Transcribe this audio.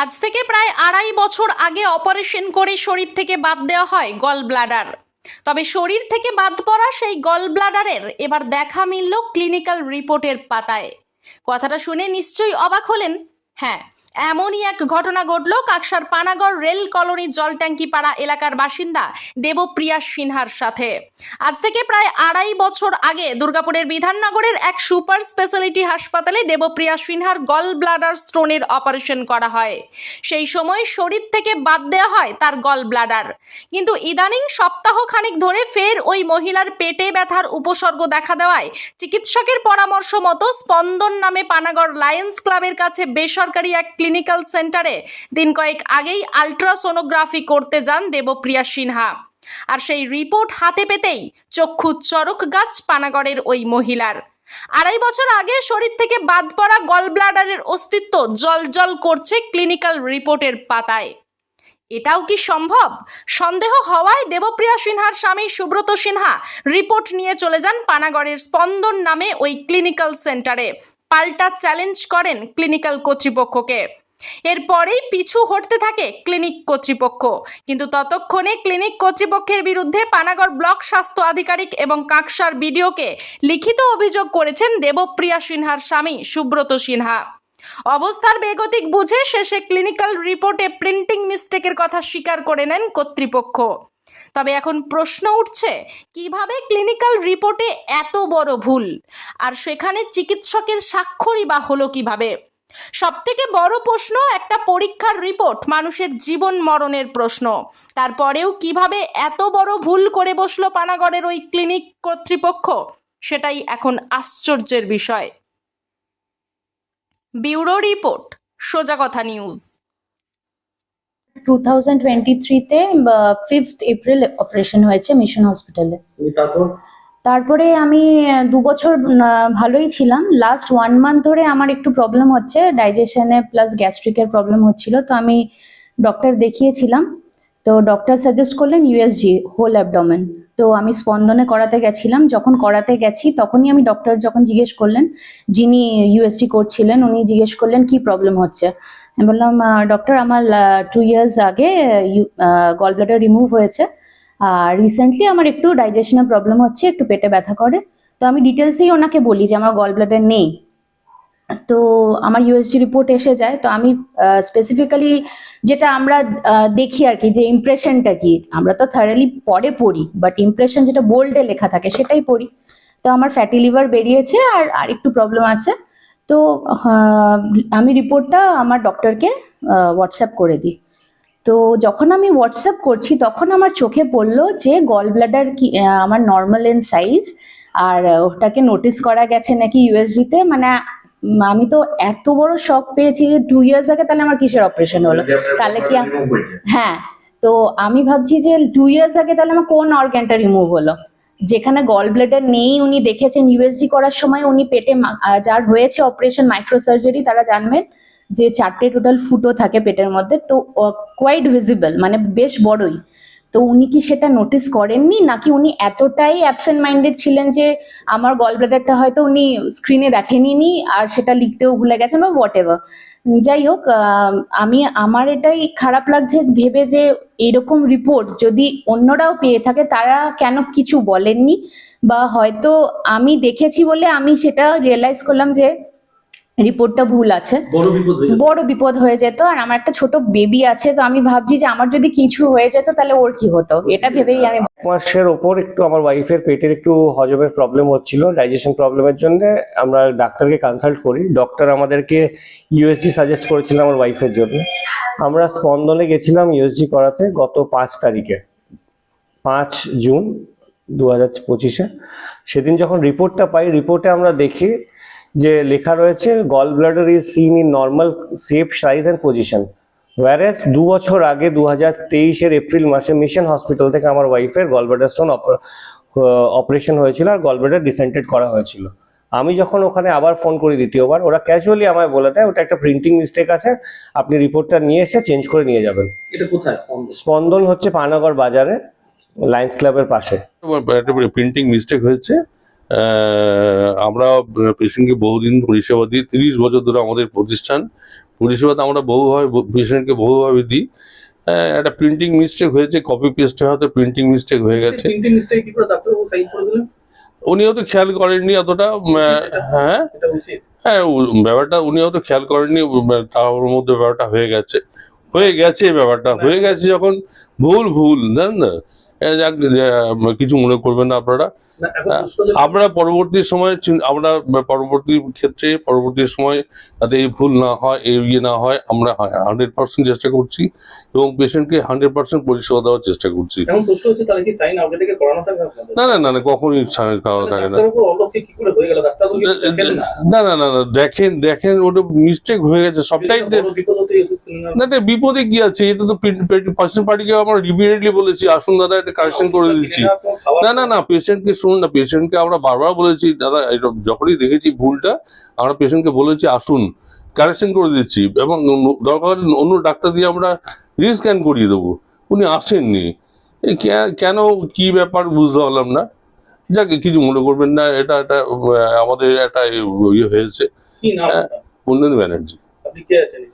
আজ থেকে প্রায় ২.৫ বছর আগে অপারেশন করে শরীর থেকে বাদ দেওয়া হয় গল ব্লাডার। তবে শরীর থেকে বাদ পড়া সেই গল ব্লাডারের এবার দেখা মিলল ক্লিনিক্যাল রিপোর্টের পাতায়। কথাটা শুনে নিশ্চয়ই অবাক হলেন। হ্যাঁ, এমনই এক ঘটনা ঘটল কাকসার পানাগড় রেল কলোনি জলট্যাঙ্কি পাড়া এলাকার বাসিন্দা দেবপ্রিয়া সিনহার সাথে। আজ থেকে প্রায় ২.৫ বছর আগে দুর্গাপুরের বিধাননগরের এক সুপার স্পেশালিটি হাসপাতালে দেবপ্রিয়া সিনহার গল ব্লাডার স্টোনের অপারেশন করা হয়। সেই সময় শরীর থেকে বাদ দেওয়া হয় তার গল ব্লাডার। কিন্তু ইদানিং সপ্তাহখানেক ধরে ফের ওই মহিলার পেটে ব্যথার উপসর্গ দেখা দেওয়ায় চিকিৎসকের পরামর্শ মতো স্পন্দন নামে পানাগড় লায়ন্স ক্লাবের কাছে বেসরকারি এক ক্লিনিক্যাল সেন্টারে দিন কয়েক আগেই আল্ট্রাসোনোগ্রাফি করতে যান দেবপ্রিয়া সিনহা। আর সেই রিপোর্ট হাতে পেতেই চক্ষু চরক গাছ পানাগড়ের ওই মহিলার। ২.৫ বছর আগে শরীর থেকে বাদ পড়া গল ব্লাডারের অস্তিত্ব জল করছে ক্লিনিক্যাল রিপোর্টের পাতায়। এটাও কি সম্ভব? সন্দেহ হওয়ায় দেবপ্রিয়া সিনহার স্বামী সুব্রত সিনহা রিপোর্ট নিয়ে চলে যান পানাগড়ের স্পন্দন নামে ওই ক্লিনিক্যাল সেন্টারে। পাল্টা চ্যালেঞ্জ করেন ক্লিনিক্যাল কর্তৃপক্ষকে। এরপরেই পিছু হটতে থাকে ক্লিনিক কর্তৃপক্ষ। কিন্তু ততক্ষণে ক্লিনিক কর্তৃপক্ষের বিরুদ্ধে পানাগড় ব্লক স্বাস্থ্য আধিকারিক এবং কাকসার বিডিওকে লিখিত অভিযোগ করেছেন দেবপ্রিয়া সিনহার স্বামী সুব্রত সিনহা। অবস্থার বেগতিক বুঝে শেষে ক্লিনিক্যাল রিপোর্টে প্রিন্টিং মিস্টেকের কথা স্বীকার করে নেন কর্তৃপক্ষ। তবে এখন প্রশ্ন উঠছে, কিভাবে ক্লিনিক্যাল রিপোর্টে এত বড় ভুল, আর সেখানে চিকিৎসকের স্বাক্ষরই বা হলো কিভাবে? সবথেকে বড় প্রশ্ন, একটা পরীক্ষার রিপোর্ট মানুষের জীবন মরণের প্রশ্ন। তারপরেও কিভাবে এত বড় ভুল করে বসলো পানাগড়ের ওই ক্লিনিক কর্তৃপক্ষ, সেটাই এখন আশ্চর্যের বিষয়। ব্যুরো রিপোর্ট, সোজা কথা নিউজ। 2023-তে 5th এপ্রিল অপারেশন হয়েছে মিশন হসপিটালে। তারপরে আমি 2 বছর ভালোই ছিলাম। লাস্ট 1 মান্থ ধরে আমার একটু প্রবলেম হচ্ছে, ডাইজেশনে প্লাস গ্যাস্ট্রিকের প্রবলেম হচ্ছিল। তো আমি ডক্টর দেখিয়েছিলাম। তো ডক্টর সাজেস্ট করলেন ইউএসজি, হোল অ্যাবডোমেন। তো আমি স্পন্দনে করাতে গেছিলাম। যখন করাতে গেছি তখনই আমি ডক্টর যখন জিজ্ঞেস করলেন, যিনি ইউএসজি করছিলেন উনি জিজ্ঞেস করলেন কি প্রবলেম হচ্ছে। আমি বললাম ডক্টর আমার 2 ইয়ার্স আগে গল ব্লাডার রিমুভ হয়েছে, আর রিসেন্টলি আমার একটু ডাইজেশনের প্রবলেম হচ্ছে, একটু পেটে ব্যথা করে। তো আমি ডিটেলসেই ওনাকে বলি যে আমার গল ব্লাডার নেই। তো আমার ইউএসজি রিপোর্ট এসে যায়। তো আমি স্পেসিফিক্যালি যেটা আমরা দেখি আর কি, যে ইমপ্রেশনটা কি, আমরা তো থারলি পরে পড়ি, বাট ইমপ্রেশন যেটা বোল্ডে লেখা থাকে সেটাই পড়ি। তো আমার ফ্যাটি লিভার বেরিয়েছে আর একটু প্রবলেম আছে। তো আমি রিপোর্টটা আমার ডক্টরকে হোয়াটসঅ্যাপ করে দিই। তো যখন আমি হোয়াটসঅ্যাপ করছি তখন আমার চোখে পড়লো যে গল ব্লাডার কি আমার নর্মাল ইন সাইজ, আর ওটাকে নোটিস করা গেছে নাকি ইউএসজিতে। মানে আমি তো এত বড় শক পেয়েছি যে 2 ইয়ার্স আগে তাহলে আমার কিসের অপারেশন হলো, তাহলে কি হ্যাঁ। তো আমি ভাবছি যে 2 ইয়ার্স আগে তাহলে আমার কোন অর্গানটা রিমুভ হলো, যেখানে গল ব্লাডার নেই। উনি দেখেছেন ইউএসজি করার সময়, উনি পেটে যার হয়েছে অপারেশন মাইক্রো সার্জারি তারা জানবেন যে 4টে টোটাল ফুটো থাকে পেটের মধ্যে। তো কোয়াইট ভিজিবল, মানে বেশ বড়ই। তো উনি কি সেটা নোটিস করেননি, নাকি উনি এতটাই অ্যাবসেন্ট মাইন্ডেড ছিলেন যে আমার গল ব্লাডারটা হয়তো উনি স্ক্রিনে দেখেনি আর সেটা লিখতেও ভুলে গেছেন বা হোয়াট এভার। যাই হোক, আমার এটাই খারাপ লাগছে ভেবে যে এরকম রিপোর্ট যদি অন্যরাও পেয়ে থাকে তারা কেন কিছু বলেননি, বা হয়তো আমি দেখেছি বলে আমি সেটা রিয়েলাইজ করলাম যে রিপোর্টটা ভুল আছে। বড় বিপদ হয়ে যেত। আর আমার একটা ছোট বেবি আছে, তো আমি ভাবছি যে আমার যদি কিছু হয়ে যেত তাহলে ওর কি হতো, এটা ভেবেই আমি মাসের ওপর একটু আমার ওয়াইফের পেটের একটু হজমের প্রবলেম হচ্ছিল, ডাইজেশন প্রবলেমের জন্য আমরা ডাক্তারকে কনসাল্ট করি। ডক্টর আমাদেরকে ইউএসজি সাজেস্ট করেছিলেন আমার ওয়াইফের জন্য। আমরা স্পন্দনে গেছিলাম ইউএসজি করাতে গত 5 তারিখে, 5 জুন 2025-এ। সেদিন যখন রিপোর্টটা পাই, রিপোর্টে আমরা দেখি যে লেখা রয়েছে gall bladder is seen in normal shape, size and position. Whereas 2 বছর আগে 2023-এর এপ্রিল মাসে মিশন হসপিটাল থেকে আমার ওয়াইফের গল ব্লাডার স্টোন অপারেশন হয়েছিল আর গল ব্লাডার ডিসেন্টেড করা হয়েছিল। আমি যখন ওখানে আবার ফোন করি দ্বিতীয়বার, ওরা ক্যাজুয়ালি আমায় বলে দেয় ওটা একটা প্রিন্টিং মিস্টেক আছে, আপনি রিপোর্টটা নিয়ে এসে চেঞ্জ করে নিয়ে যাবেন। এটা কোথায়? স্পন্দন হচ্ছে পানাগড় বাজারে, লায়ন্স ক্লাবের পাশে। একটা প্রিন্টিং মিস্টেক হয়েছে। আমরা পেশেন্টকে বহুদিন পরিষেবা দিই, 30 বছর ধরে আমাদের প্রতিষ্ঠান পরিষেবাটা আমরা বহুভাবে পেশেন্টকে বহুভাবে দিই। একটা প্রিন্টিং মিস্টেক হয়েছে, কপি পেস্টে হয়তো প্রিন্টিং মিস্টেক হয়ে গেছে। প্রিন্টিং মিস্টেক কি করে ডাক্তারবাবু সাইন করে দিলেন? উনিও তো খেয়াল করেননি অতটা। হ্যাঁ এটা উচিত। হ্যাঁ, ব্যাপারটা উনিও তো খেয়াল করেননি, তার মধ্যে ব্যাপারটা হয়ে গেছে ব্যাপারটা হয়ে গেছে যখন ভুল জানেন না। যাক, কিছু মনে করবেন না আপনারা। না, এখন প্রশ্ন হলো- আমরা পরবর্তী সময় পরবর্তী সময় যাতে এই ভুল না হয়, এই ইয়ে না হয়, আমরা 100% চেষ্টা করছি এবং পেশেন্টকে 100% পরিষেবা দেওয়ার চেষ্টা করছি। এখন প্রশ্ন হচ্ছে তাহলে কি সাইন আগে থেকে করানো থাকবে আপনাদের? না, কখনই খাওয়া থাকে না। ডাক্তারবাবু অলৌকিক কি করে হয়ে গেল? ডাক্তারবাবু কি দেখেন না? না, দেখেন ওটা মিস্টেক হয়ে গেছে সবটাই। বড় বিপদ হতে ওষুধ কিনে নেওয়া- না, এটা বিপদে কি আছে? এটা তো পার্সেন্ট পার্টিকে আমরা রিপিটেডলি বলেছি, আসুন দাদা এটা কারেকশন করে দিচ্ছি। কিনে নেওয়া খাওয়া- না, পেশেন্টকে শুনুন না, পেশেন্টকে আমরা বারবার বলেছি দাদা, এটা যখনই দেখেছি ভুলটা আমরা পেশেন্টকে বলেছি আসুন কারেকশন করে দিচ্ছি, এবং দরকার হলে অন্য ডাক্তার দিয়ে আমরা রিস্ক্যান করিয়ে দেবো। উনি আসেননি, কেন কি ব্যাপার বুঝতে পারলাম না। যাক, কিছু মনে করবেন না, এটা আমাদের একটা ইয়ে হয়েছে। কি নাম আপনার? কুন্দন ব্যানার্জি। আপনি কে আছেন?